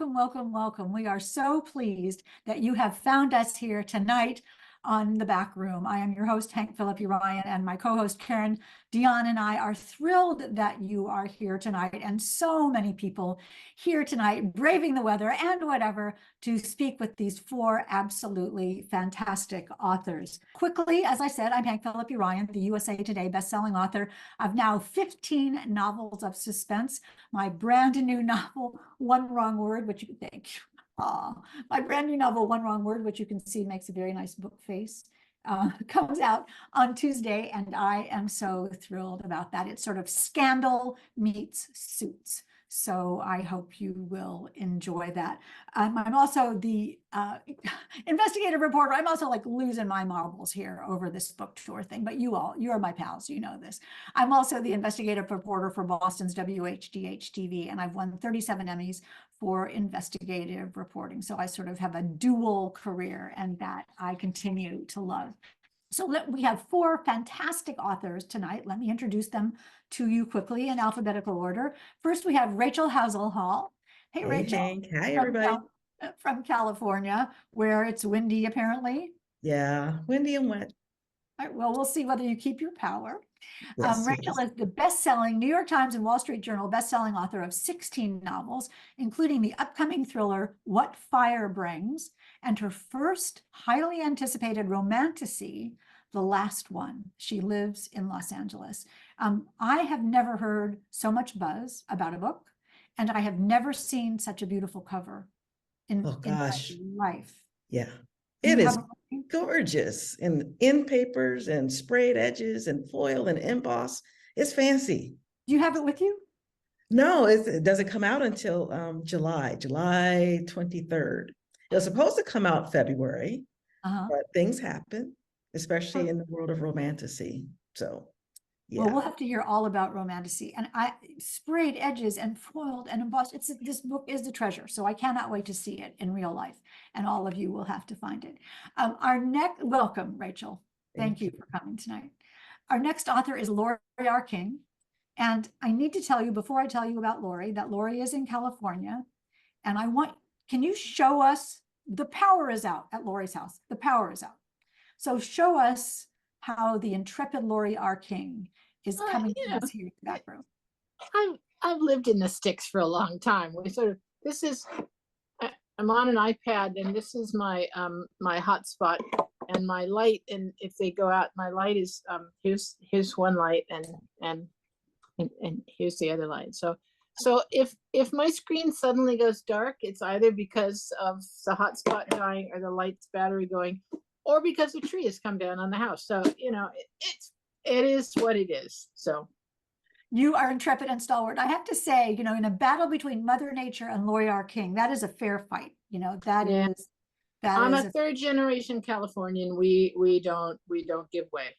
welcome, welcome, welcome. We are so pleased that you have found us here tonight on The Back Room. I am your host, Hank Philip Ryan, and my co-host, Karen Dion, and I are thrilled that you are here tonight, and so many people here tonight, braving the weather and whatever, to speak with these four absolutely fantastic authors. Quickly, as I said, I'm Hank Philip Ryan, the USA Today bestselling author of now 15 novels of suspense. My brand new novel, One Wrong Word, which you can think, my brand new novel, One Wrong Word, which you can see makes a very nice book face, comes out on Tuesday, and I am so thrilled about that. It's sort of Scandal meets Suits. So I hope you will enjoy that. I'm also the investigative reporter. I'm also like losing my marbles here over this book tour thing, but you are my pals, you know this. I'm also the investigative reporter for Boston's WHDH TV, and I've won 37 Emmys for investigative reporting. So I sort of have a dual career, and that I continue to love. So we have four fantastic authors tonight. Let me introduce them to you quickly in alphabetical order. First, we have Rachel Howzell Hall. Hey, Rachel. Hank. Hi, everybody. From California, where it's windy, apparently. Yeah, windy and wet. All right, well, we'll see whether you keep your power. Yes, Rachel yes. is the best-selling New York Times and Wall Street Journal best-selling author of 16 novels, including the upcoming thriller What Fire Brings, and her first highly anticipated romantasy, The Last One. She lives in Los Angeles. I have never heard so much buzz about a book, and I have never seen such a beautiful cover in my life. Yeah, it is gorgeous, and in papers and sprayed edges and foil and emboss. It's fancy. Do you have it with you? No, it doesn't come out until July 23rd. It was supposed to come out February, but things happen, especially in the world of romantasy. So yeah. Well, we'll have to hear all about romantasy, and sprayed edges and foiled and embossed. This book is the treasure, so I cannot wait to see it in real life, and all of you will have to find it. Welcome, Rachel. Thank you for coming tonight. Our next author is Laurie R. King, and I need to tell you before I tell you about Laurie that Laurie is in California, and can you show us, the power is out at Laurie's house. The power is out. So show us how the intrepid Laurie R. King is coming to us here in the back room. I've lived in the sticks for a long time. I'm on an iPad, and this is my my hotspot and my light. And if they go out, my light is here's one light, and here's the other light. So if my screen suddenly goes dark, it's either because of the hotspot dying or the light's battery going, or because a tree has come down on the house. So, it is what it is. So you are intrepid and stalwart. I have to say, in a battle between Mother Nature and Laurie R. King, that is a fair fight. I'm a third generation Californian. We don't give way.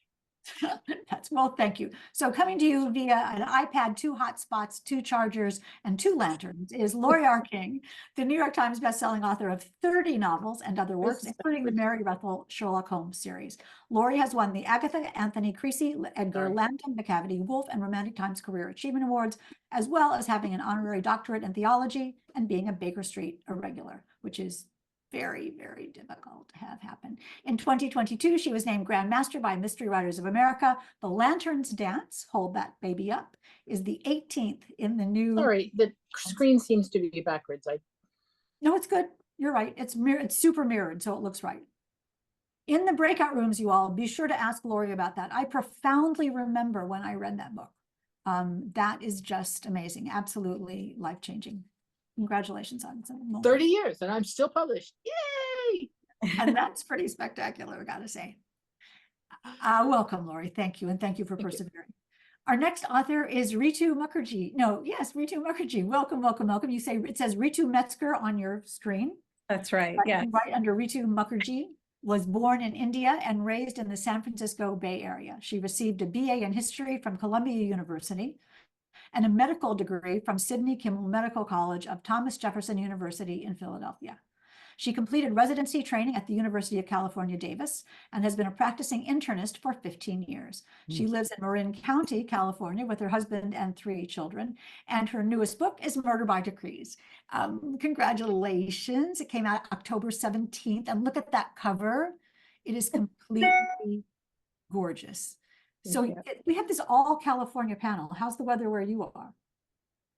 Well, thank you. So coming to you via an iPad, 2 hotspots, 2 chargers, and 2 lanterns is Laurie R. King, the New York Times bestselling author of 30 novels and other works, including the Mary Russell Sherlock Holmes series. Laurie has won the Agatha Anthony Christie, Edgar Lambton, Macavity Wolf, and Romantic Times Career Achievement Awards, as well as having an honorary doctorate in theology and being a Baker Street irregular, which is very, very difficult to have happen. In 2022, she was named Grand Master by Mystery Writers of America. The Lanterns Dance, hold that baby up, is the 18th in the new... Sorry, the screen seems to be backwards. No, it's good. You're right. It's super mirrored, so it looks right. In the breakout rooms, you all, be sure to ask Laurie about that. I profoundly remember when I read that book. That is just amazing. Absolutely life-changing. Congratulations on some 30 years and I'm still published. Yay! And that's pretty spectacular, I gotta say. Welcome, Laurie. Thank you, and thank you for persevering. Our next author is Ritu Mukerji. Ritu Mukerji. Welcome, welcome, welcome. It says Ritu Metzger on your screen. That's right. Yeah. Right under Ritu Mukerji, was born in India and raised in the San Francisco Bay Area. She received a BA in history from Columbia University and a medical degree from Sidney Kimmel Medical College of Thomas Jefferson University in Philadelphia. She completed residency training at the University of California, Davis, and has been a practicing internist for 15 years. She lives in Marin County, California, with her husband and 3 children. And her newest book is Murder by Decrees. Congratulations. It came out October 17th. And look at that cover. It is completely gorgeous. So we have this all California panel. How's the weather where you are?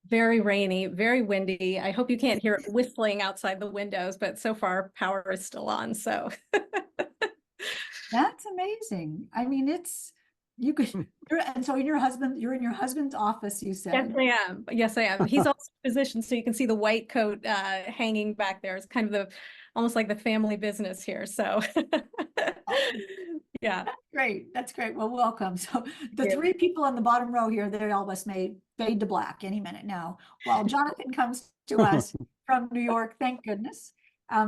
Very rainy, very windy. I hope you can't hear it whistling outside the windows, but so far power is still on. So that's amazing. I mean, you could, and so you're in your husband's office, you said. yes, I am. Yes, I am. He's also a physician, so you can see the white coat hanging back there. It's kind of almost like the family business here. So yeah. That's great. That's great. Well, welcome. So the 3 people on the bottom row here, they all must may fade to black any minute now. While Jonathan comes to us from New York, thank goodness.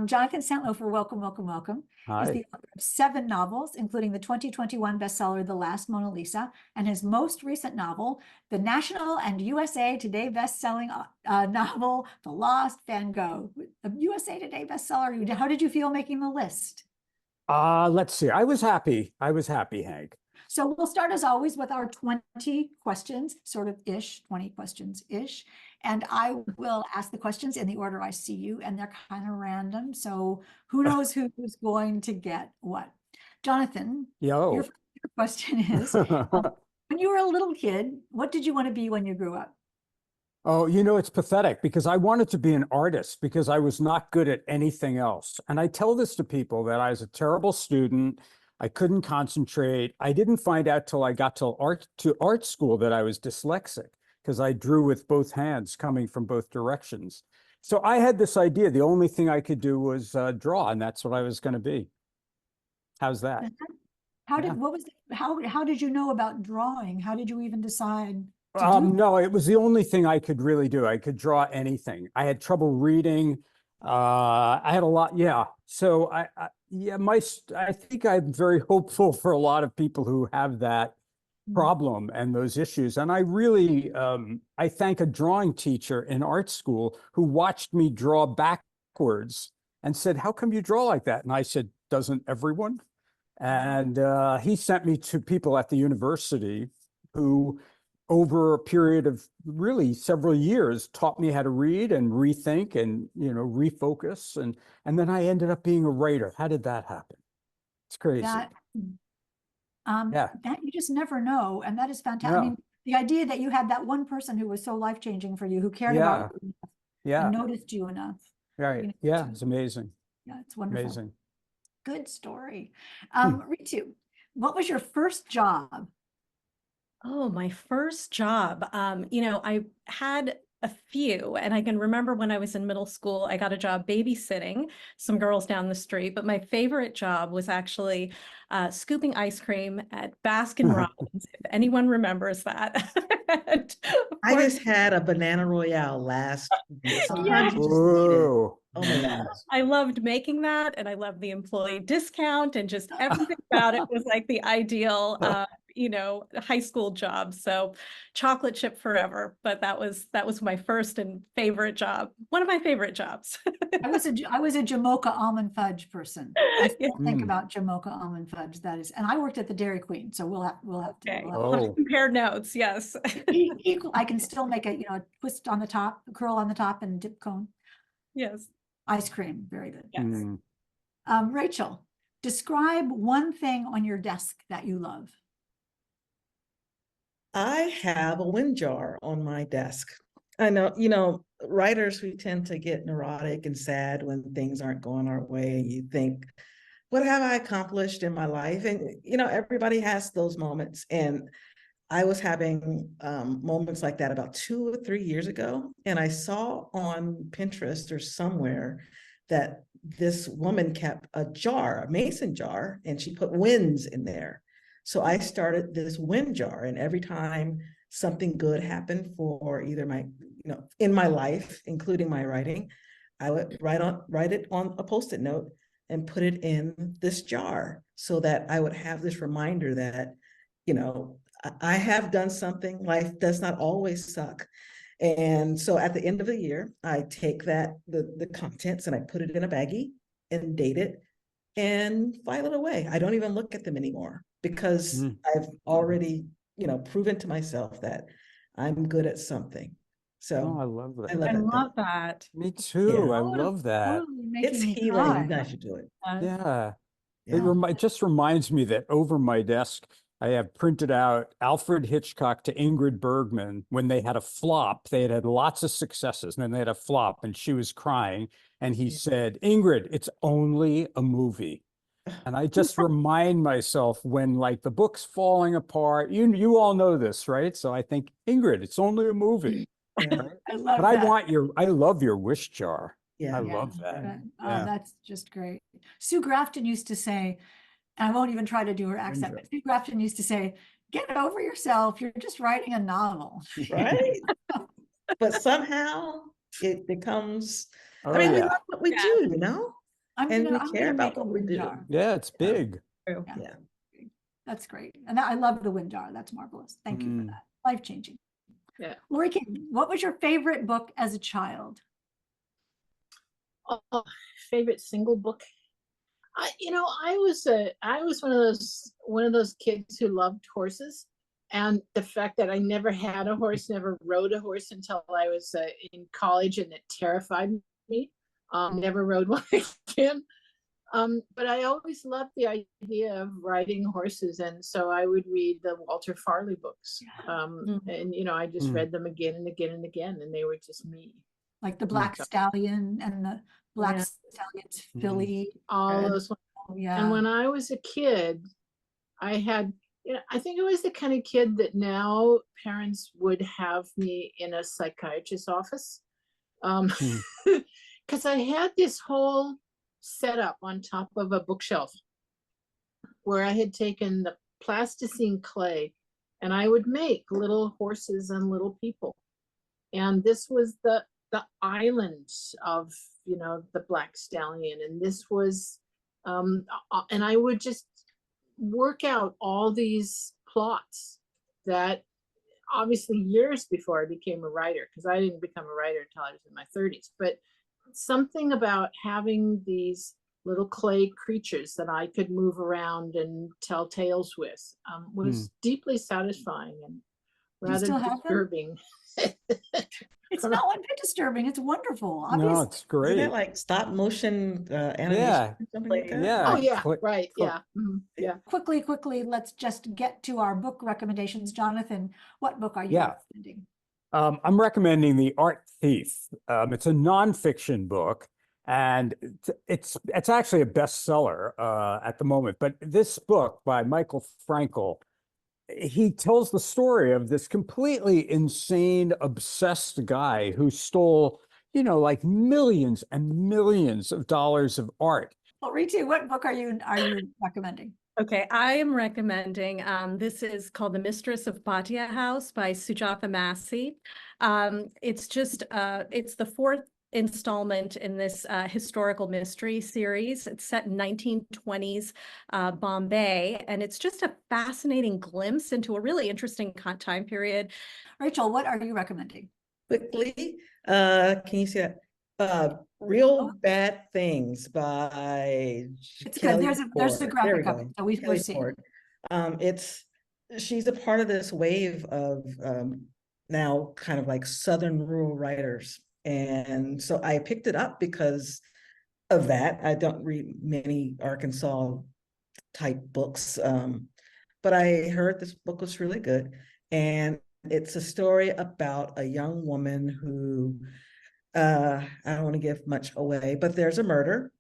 Jonathan Santlofer, welcome, welcome, welcome. Hi. He's the author of 7 novels, including the 2021 bestseller, The Last Mona Lisa, and his most recent novel, the National and USA Today bestselling novel, The Lost Van Gogh. The USA Today bestseller. How did you feel making the list? Let's see. I was happy, Hank. So we'll start as always with our 20 questions, 20 questions-ish. And I will ask the questions in the order I see you, and they're kind of random. So who knows who's going to get what? Jonathan, your question is, when you were a little kid, what did you want to be when you grew up? Oh, it's pathetic because I wanted to be an artist because I was not good at anything else. And I tell this to people that I was a terrible student. I couldn't concentrate. I didn't find out till I got to art school that I was dyslexic because I drew with both hands coming from both directions. So I had this idea. The only thing I could do was draw, and that's what I was going to be. How's that? How did you know about drawing? How did you even decide? No, it was the only thing I could really do. I could draw anything. I had trouble reading. I had a lot. Yeah. So I think I'm very hopeful for a lot of people who have that problem and those issues. And I really, I thank a drawing teacher in art school who watched me draw backwards and said, "How come you draw like that?" And I said, "Doesn't everyone?" And he sent me to people at the university who, over a period of really several years, taught me how to read and rethink and, refocus. And then I ended up being a writer. How did that happen? It's crazy. That you just never know. And that is fantastic. I mean, the idea that you had that one person who was so life-changing for you, who cared about you enough and noticed you enough. Right. It's amazing. Yeah, it's wonderful. Amazing. Good story. Ritu, what was your first job? Oh, my first job. I had a few, and I can remember when I was in middle school, I got a job babysitting some girls down the street, but my favorite job was actually scooping ice cream at Baskin Robbins, if anyone remembers that. I just had a banana royale last week. Sometimes you just need it. Oh my gosh. I loved making that, and I loved the employee discount, and just everything about it was like the ideal high school job. So chocolate chip forever, but that was my first and favorite job. One of my favorite jobs. I was a Jamocha almond fudge person. I still think about Jamocha almond fudge. That is, and I worked at the Dairy Queen, so we'll have to compare notes. Yes. I can still make a twist on the top, a curl on the top, and dip cone. Yes. Ice cream, very good. Yes. Rachel, describe one thing on your desk that you love. I have a wind jar on my desk. I know, writers, we tend to get neurotic and sad when things aren't going our way. And you think, what have I accomplished in my life? And, everybody has those moments. And I was having moments like that about 2 or 3 years ago. And I saw on Pinterest or somewhere that this woman kept a mason jar, and she put winds in there. So I started this wind jar, and every time something good happened for either in my life, including my writing, I would write it on a Post-it note and put it in this jar so that I would have this reminder that, I have done something. Life does not always suck. And so at the end of the year, I take the contents and I put it in a baggie and date it and file it away. I don't even look at them anymore because I've already, proven to myself that I'm good at something. So Oh, I love that. I love I it. love that. Me too. Yeah. I Oh, love that. totally making It's me healing. You cry. guys should do it. Yeah. Yeah. It just reminds me that over my desk, I have printed out Alfred Hitchcock to Ingrid Bergman when they had a flop. They had lots of successes, and then they had a flop, and she was crying. And he said, Ingrid, it's only a movie. And I just remind myself when like the book's falling apart, you all know this, right? So I think, Ingrid, it's only a movie. Yeah. Right? I love But that. I love your wish jar. Yeah. I Yeah, love that. good. Yeah. Oh, that's just great. Sue Grafton used to say, and I won't even try to do her accent, but Sue Grafton used to say, get over yourself. You're just writing a novel. Right. But somehow it becomes, Oh, I mean, we yeah. love what we Yeah. do, I'm and gonna, we I'm care gonna about make a what we wind do. jar. Yeah, it's Yeah. big. True. Yeah. That's great. And I love the wind jar. That's marvelous. Thank you for Mm. that. Life-changing. Yeah. Laurie King, what was your favorite book as a child? Oh, favorite single book. I was one of those kids who loved horses, and the fact that I never had a horse, never rode a horse until I was in college, and it terrified me. Never rode one again. But I always loved the idea of riding horses, and so I would read the Walter Farley books. And I just read them again and again and again, and they were just me. Like the Black Stallion and the Black Yeah. Stallion's filly. All and- those ones. Oh, yeah. And when I was a kid, I had, I think I was the kind of kid that now parents would have me in a psychiatrist's office. Because I had this whole setup on top of a bookshelf where I had taken the plasticine clay and I would make little horses and little people. And this was the island of, the Black Stallion. And this was, and I would just work out all these plots that obviously years before I became a writer, because I didn't become a writer until I was in my 30s, but something about having these little clay creatures that I could move around and tell tales with was deeply satisfying and rather still have them? disturbing. It's not one bit disturbing. It's wonderful. No, Obviously. it's Isn't great. that like stop motion animation Yeah. or something like that? Yeah. Oh yeah, click- right. click. Yeah. Yeah. Quickly, let's just get to our book recommendations. Jonathan, what book are you Yeah. recommending? I'm recommending The Art Thief. It's a nonfiction book, and it's actually a bestseller at the moment. But this book by Michael Frankel, he tells the story of this completely insane, obsessed guy who stole, like millions and millions of dollars of art. Well, Ritu, what book are you recommending? Okay, I am recommending, this is called The Mistress of Bhatia House by Sujatha Massey. It's just, it's the fourth installment in this historical mystery series. It's set in 1920s Bombay, and it's just a fascinating glimpse into a really interesting time period. Rachel, what are you recommending? Quickly, can you see that? Real Bad Things by It's Kelly good. There's the Ford. There we graphic of go. it. So we're Kelly seeing. Ford. She's a part of this wave of now kind of like Southern rural writers. And so I picked it up because of that. I don't read many Arkansas type books, but I heard this book was really good. And it's a story about a young woman who, I don't want to give much away, but there's a murder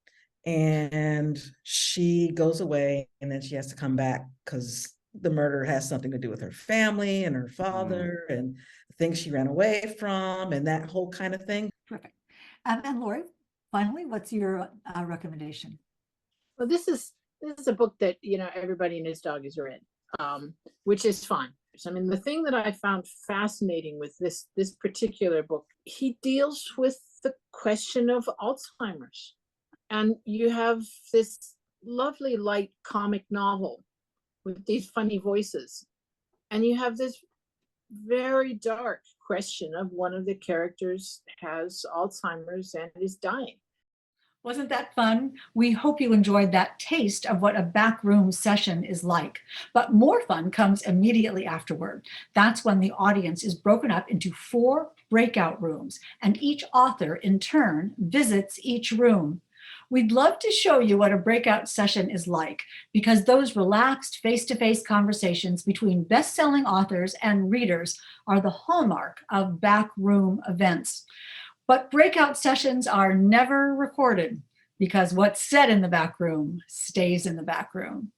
and she goes away and then she has to come back because the murder has something to do with her family and her father and the things she ran away from and that whole kind of thing. Perfect. And Laurie, finally, what's your recommendation? Well, this is a book that everybody and his dog has read, which is fine. I mean, the thing that I found fascinating with this particular book, he deals with the question of Alzheimer's, and you have this lovely light comic novel with these funny voices, and you have this very dark question of one of the characters has Alzheimer's and is dying. Wasn't that fun? We hope you enjoyed that taste of what a backroom session is like. But more fun comes immediately afterward. That's when the audience is broken up into 4 breakout rooms, and each author in turn visits each room. We'd love to show you what a breakout session is like, because those relaxed face-to-face conversations between best-selling authors and readers are the hallmark of backroom events. But breakout sessions are never recorded, because what's said in the back room stays in the back room.